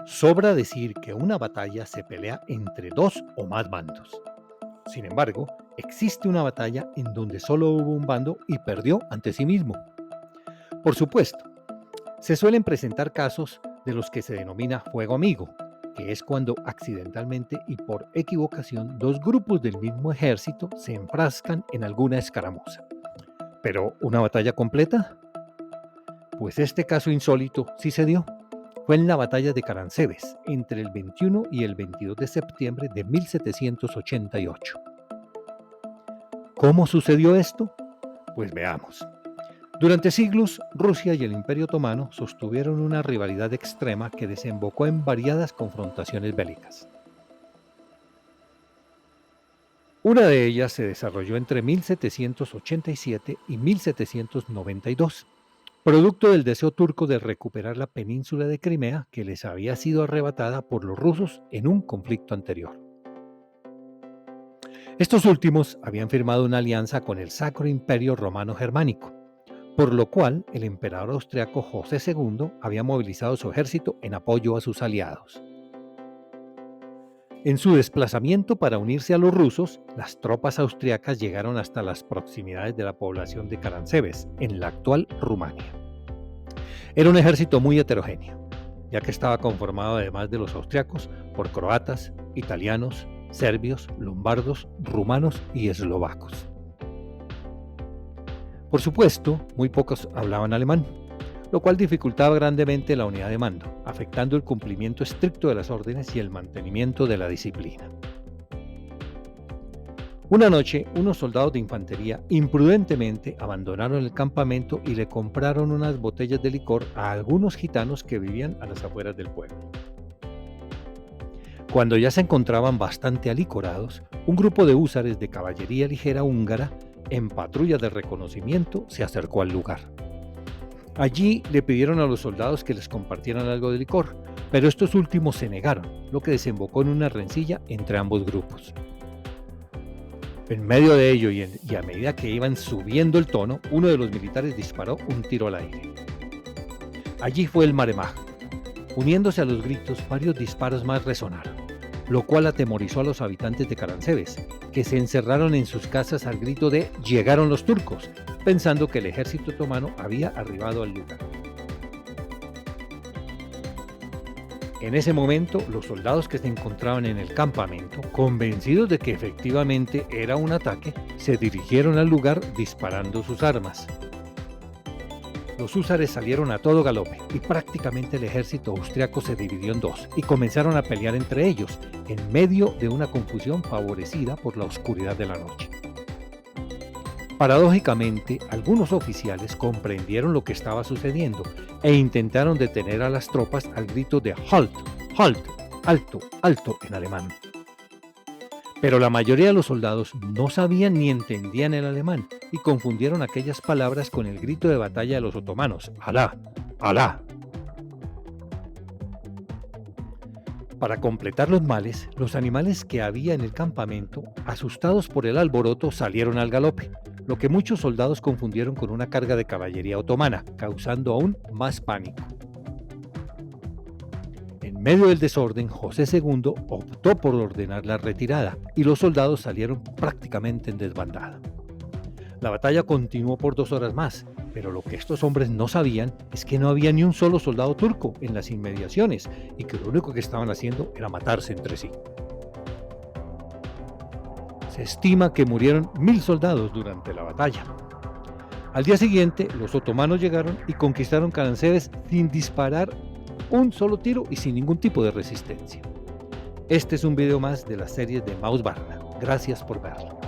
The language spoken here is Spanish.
Sobra decir que una batalla se pelea entre dos o más bandos. Sin embargo, existe una batalla en donde solo hubo un bando y perdió ante sí mismo. Por supuesto, se suelen presentar casos de los que se denomina fuego amigo, que es cuando accidentalmente y por equivocación dos grupos del mismo ejército se enfrascan en alguna escaramuza. ¿Pero una batalla completa? Pues este caso insólito sí se dio. Fue en la batalla de Caransebes, entre el 21 y el 22 de septiembre de 1788. ¿Cómo sucedió esto? Pues veamos. Durante siglos, Rusia y el Imperio Otomano sostuvieron una rivalidad extrema que desembocó en variadas confrontaciones bélicas. Una de ellas se desarrolló entre 1787 y 1792, producto del deseo turco de recuperar la península de Crimea que les había sido arrebatada por los rusos en un conflicto anterior. Estos últimos habían firmado una alianza con el Sacro Imperio Romano Germánico, por lo cual el emperador austriaco José II había movilizado su ejército en apoyo a sus aliados. En su desplazamiento para unirse a los rusos, las tropas austriacas llegaron hasta las proximidades de la población de Caransebes, en la actual Rumania. Era un ejército muy heterogéneo, ya que estaba conformado además de los austriacos por croatas, italianos, serbios, lombardos, rumanos y eslovacos. Por supuesto, muy pocos hablaban alemán, lo cual dificultaba grandemente la unidad de mando, afectando el cumplimiento estricto de las órdenes y el mantenimiento de la disciplina. Una noche, unos soldados de infantería imprudentemente abandonaron el campamento y le compraron unas botellas de licor a algunos gitanos que vivían a las afueras del pueblo. Cuando ya se encontraban bastante alicorados, un grupo de húsares de caballería ligera húngara, en patrulla de reconocimiento, se acercó al lugar. Allí le pidieron a los soldados que les compartieran algo de licor, pero estos últimos se negaron, lo que desembocó en una rencilla entre ambos grupos. En medio de ello y a medida que iban subiendo el tono, uno de los militares disparó un tiro al aire. Allí fue el maremaj. Uniéndose a los gritos, varios disparos más resonaron, lo cual atemorizó a los habitantes de Caransebes, que se encerraron en sus casas al grito de «¡Llegaron los turcos!», pensando que el ejército otomano había arribado al lugar. En ese momento, los soldados que se encontraban en el campamento, convencidos de que efectivamente era un ataque, se dirigieron al lugar disparando sus armas. Los húsares salieron a todo galope y prácticamente el ejército austriaco se dividió en dos y comenzaron a pelear entre ellos, en medio de una confusión favorecida por la oscuridad de la noche. Paradójicamente, algunos oficiales comprendieron lo que estaba sucediendo e intentaron detener a las tropas al grito de «Halt, halt, alto, alto» en alemán. Pero la mayoría de los soldados no sabían ni entendían el alemán y confundieron aquellas palabras con el grito de batalla de los otomanos, «Alá, Alá». Para completar los males, los animales que había en el campamento, asustados por el alboroto, salieron al galope, lo que muchos soldados confundieron con una carga de caballería otomana, causando aún más pánico. En medio del desorden, José II optó por ordenar la retirada y los soldados salieron prácticamente en desbandada. La batalla continuó por 2 horas más, pero lo que estos hombres no sabían es que no había ni un solo soldado turco en las inmediaciones y que lo único que estaban haciendo era matarse entre sí. Se estima que murieron 1000 soldados durante la batalla. Al día siguiente, los otomanos llegaron y conquistaron Caransebes sin disparar un solo tiro y sin ningún tipo de resistencia. Este es un video más de la serie de Maus Varna. Gracias por verlo.